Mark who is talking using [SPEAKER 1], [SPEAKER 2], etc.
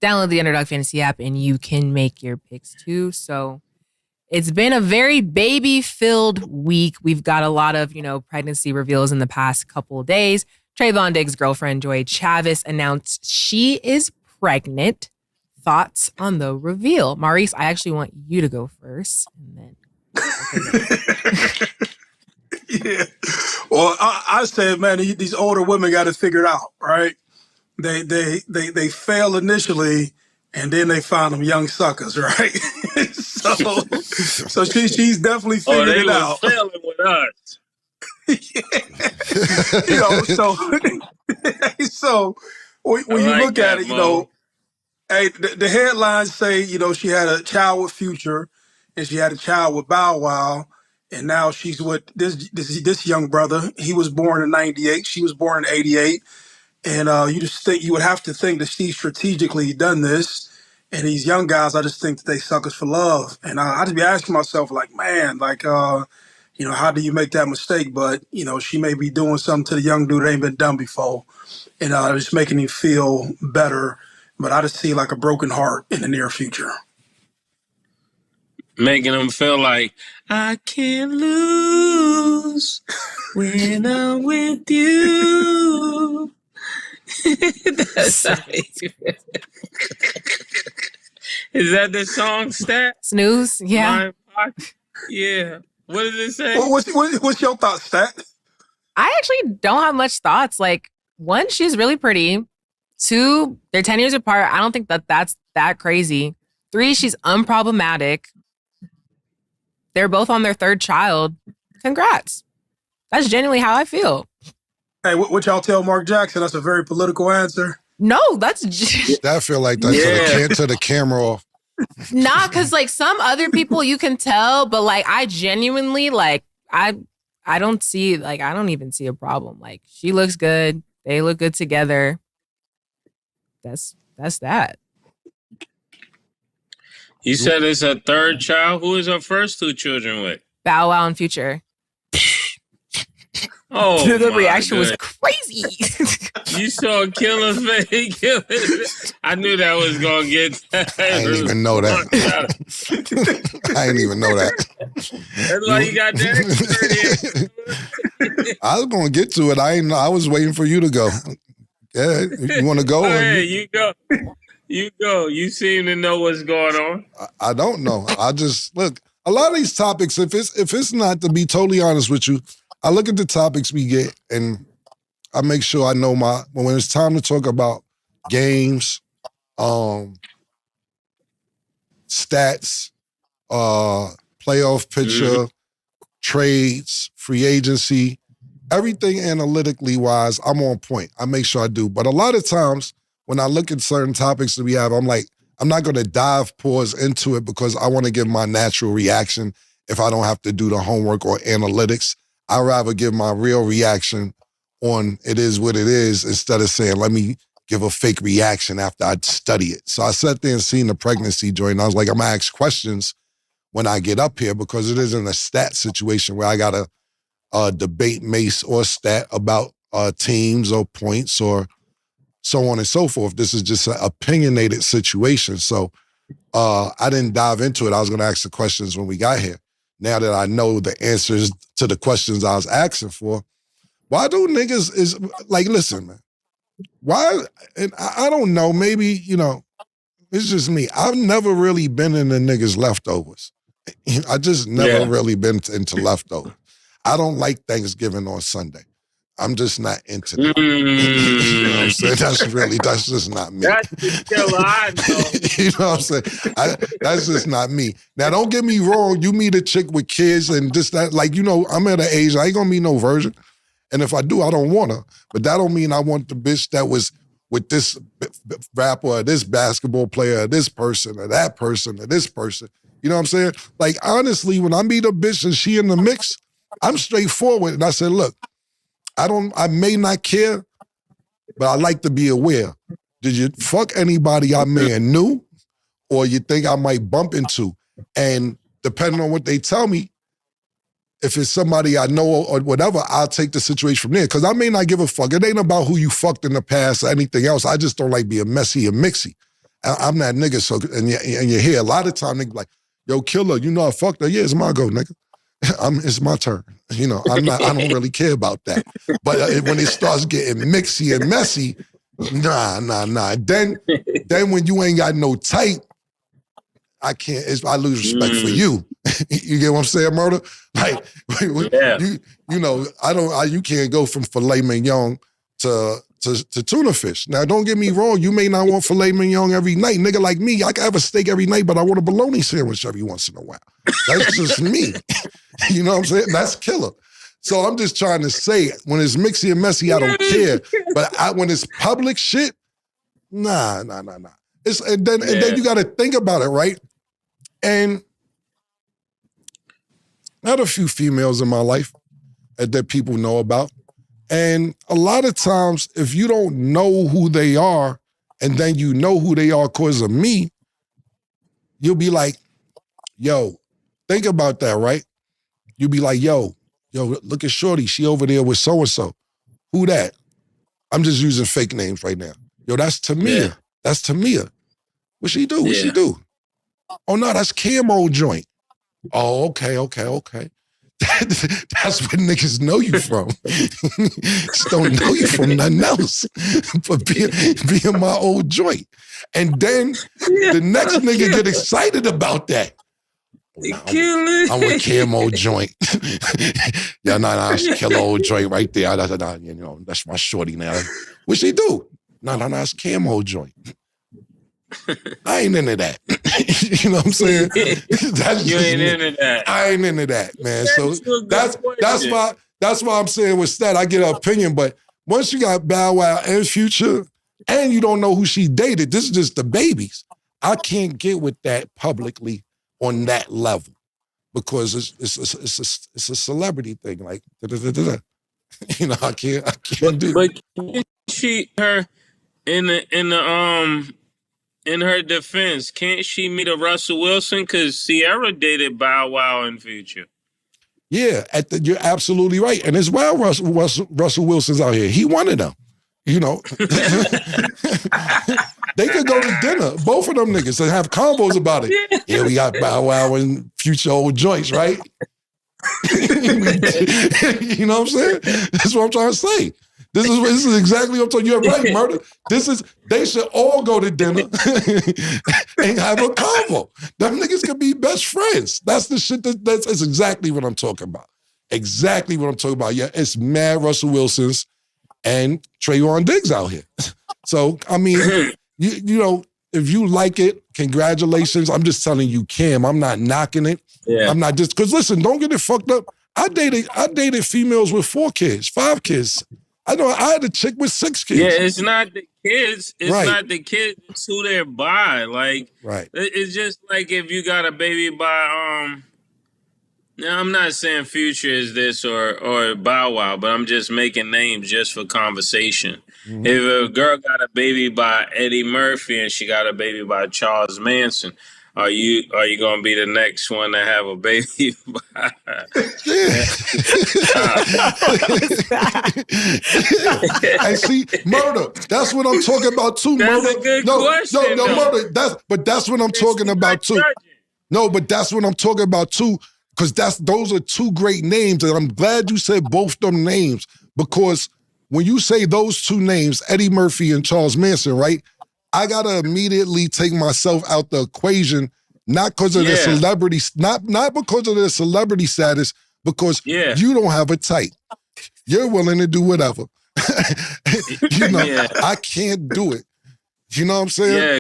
[SPEAKER 1] download the Underdog Fantasy app and you can make your picks too. So it's been a very baby-filled week. We've got a lot of, pregnancy reveals in the past couple of days. Trayvon Diggs' girlfriend, Joy Chavis, announced she is pregnant. Thoughts on the reveal? Maurice, I actually want you to go first. And then.
[SPEAKER 2] Yeah. Well, I said, man, these older women got to figure it out, right? They fail initially, and then they find them young suckers, right? so she's definitely figured it out.
[SPEAKER 3] They were failing with us.
[SPEAKER 2] So when you look at it, hey, the headlines say, she had a child with Future, and she had a child with Bow Wow, and now she's with this young brother. He was born in '98. She was born in '88. And you would have to think that she strategically done this. And these young guys, I just think that they suckers for love. And I just be asking myself, like, man, how do you make that mistake? But, she may be doing something to the young dude that ain't been done before. And just making him feel better. But I just see like a broken heart in the near future.
[SPEAKER 3] Making them feel like, I can't lose when I'm with you. Is that the song, Stat?
[SPEAKER 1] Snooze? Yeah.
[SPEAKER 3] Yeah. What does it say?
[SPEAKER 2] What's your thoughts, Stat?
[SPEAKER 1] I actually don't have much thoughts. Like, one, she's really pretty. Two, they're 10 years apart. I don't think that's that crazy. Three, she's unproblematic. They're both on their third child. Congrats. That's genuinely how I feel.
[SPEAKER 2] Hey, what y'all tell Mark Jackson? That's a very political answer.
[SPEAKER 1] No, that's just...
[SPEAKER 4] I feel like that's to the camera off.
[SPEAKER 1] Nah, because like some other people you can tell, but like I genuinely I don't see, I don't even see a problem. Like she looks good. They look good together. That's that.
[SPEAKER 3] You said it's a third child. Who is her first two children with?
[SPEAKER 1] Bow Wow and Future.
[SPEAKER 3] Oh,
[SPEAKER 1] the reaction was crazy.
[SPEAKER 3] You saw Killer's face. I knew that was gonna get.
[SPEAKER 4] I didn't even know that. I didn't even know that.
[SPEAKER 3] That's why you got that.
[SPEAKER 4] I was gonna get to it. I was waiting for you to go. Yeah, you want to go?
[SPEAKER 3] Hey, you go. You go. You seem to know what's going on.
[SPEAKER 4] I don't know. I just look. A lot of these topics, if it's not, to be totally honest with you, I look at the topics we get and I make sure I know when it's time to talk about games, stats, playoff picture, trades, free agency, everything analytically wise, I'm on point. I make sure I do. But a lot of times when I look at certain topics that we have, I'm like, I'm not going to pause into it because I want to give my natural reaction if I don't have to do the homework or analytics. I'd rather give my real reaction on it is what it is instead of saying, let me give a fake reaction after I study it. So I sat there and seen the pregnancy joint, and I was like, I'm going to ask questions when I get up here because it isn't a stat situation where I got to debate Mace or Stat about teams or points or so on and so forth. This is just an opinionated situation. So I didn't dive into it. I was going to ask the questions when we got here. Now that I know the answers to the questions I was asking for, why do niggas is like, listen, man, why? And I don't know, maybe, it's just me. I've never really been in the niggas leftovers. I just never really been into leftovers. I don't like Thanksgiving on Sunday. I'm just not into that. You know what I'm saying? That's just not me.
[SPEAKER 3] That's the killer I know.
[SPEAKER 4] You know what I'm saying? That's just not me. Now, don't get me wrong. You meet a chick with kids and just that, I'm at an age, I ain't gonna meet no virgin. And if I do, I don't want her. But that don't mean I want the bitch that was with this rapper or this basketball player or this person or that person or this person. You know what I'm saying? Like, honestly, when I meet a bitch and she in the mix, I'm straightforward. And I said, look, I may not care, but I like to be aware. Did you fuck anybody I may have knew or you think I might bump into? And depending on what they tell me, if it's somebody I know or whatever, I'll take the situation from there. Because I may not give a fuck. It ain't about who you fucked in the past or anything else. I just don't like being messy and mixy. I'm that nigga. So and you hear a lot of time niggas like, yo, Killer, you know I fucked her. Yeah, it's my go, nigga. It's my turn. You know, I don't really care about that. But when it starts getting mixy and messy, nah. Then when you ain't got no type, I lose respect for you. You get what I'm saying, Murder? Like, you know, you can't go from filet mignon to tuna fish. Now, don't get me wrong. You may not want filet mignon every night. Nigga like me, I can have a steak every night, but I want a bologna sandwich every once in a while. That's just me. You know what I'm saying? That's Killer. So I'm just trying to say, when it's mixy and messy, I don't care. But when it's public shit, nah. And then you got to think about it, right? And I had a few females in my life that people know about. And a lot of times, if you don't know who they are, and then you know who they are because of me, you'll be like, yo, think about that, right? You'll be like, yo, look at Shorty. She over there with so-and-so. Who that? I'm just using fake names right now. Yo, that's Tamia. Yeah. That's Tamia. What she do? What she do? Oh, no, that's Camo joint. Oh, okay. That's what niggas know you from. Just don't know you from nothing else. But being my old joint. And then the next nigga get excited about that. I'm with Camo joint. Yeah, that's Killer old joint right there. You know, that's my shorty now. What she do? No, that's Camo joint. I ain't into that. You know what I'm saying?
[SPEAKER 3] You ain't into that.
[SPEAKER 4] I ain't into that, man. So that's why I'm saying with Stat, I get an opinion. But once you got Bow Wow and Future, and you don't know who she dated, this is just the babies. I can't get with that publicly on that level because it's a celebrity thing. Like, you know, I can't do.
[SPEAKER 3] But her in her defense, can't she meet a Russell Wilson? Because Sierra dated Bow Wow and Future.
[SPEAKER 4] Yeah, you're absolutely right. And it's wild Russell Wilson's out here. He wanted them. You know. They could go to dinner, both of them niggas, and have combos about it. Yeah, we got Bow Wow and Future old joints, right? You know what I'm saying? That's what I'm trying to say. This is exactly what I'm talking. You're right, Murder. They should all go to dinner and have a convo. Them niggas could be best friends. That's the shit that's exactly what I'm talking about. Exactly what I'm talking about. Yeah, it's mad Russell Wilsons and Trayvon Diggs out here. So, I mean, you know, if you like it, congratulations. I'm just telling you, Cam, I'm not knocking it. Yeah. I'm not just, because listen, don't get it fucked up. I dated females with 4 kids, 5 kids. I know I had a chick with 6 kids.
[SPEAKER 3] Yeah, it's not the kids. It's not the kids. It's who they're by. Like, it's just like if you got a baby by, now I'm not saying Future is this or Bow Wow, but I'm just making names just for conversation. Mm-hmm. If a girl got a baby by Eddie Murphy and she got a baby by Charles Manson, are you gonna be the next one to have a baby by?
[SPEAKER 4] I see, Murder. That's what I'm talking about too.
[SPEAKER 3] That's
[SPEAKER 4] Murder.
[SPEAKER 3] A good question,
[SPEAKER 4] no, Murder. That's what I'm talking about too. No, but that's what I'm talking about too. Because those are 2 great names, and I'm glad you said both them names, because when you say those 2 names, Eddie Murphy and Charles Manson, right? I gotta immediately take myself out the equation, not because of their celebrity, not because of their celebrity status, because you don't have a type. You're willing to do whatever. You know, I can't do it. You know what I'm saying?
[SPEAKER 3] Yeah.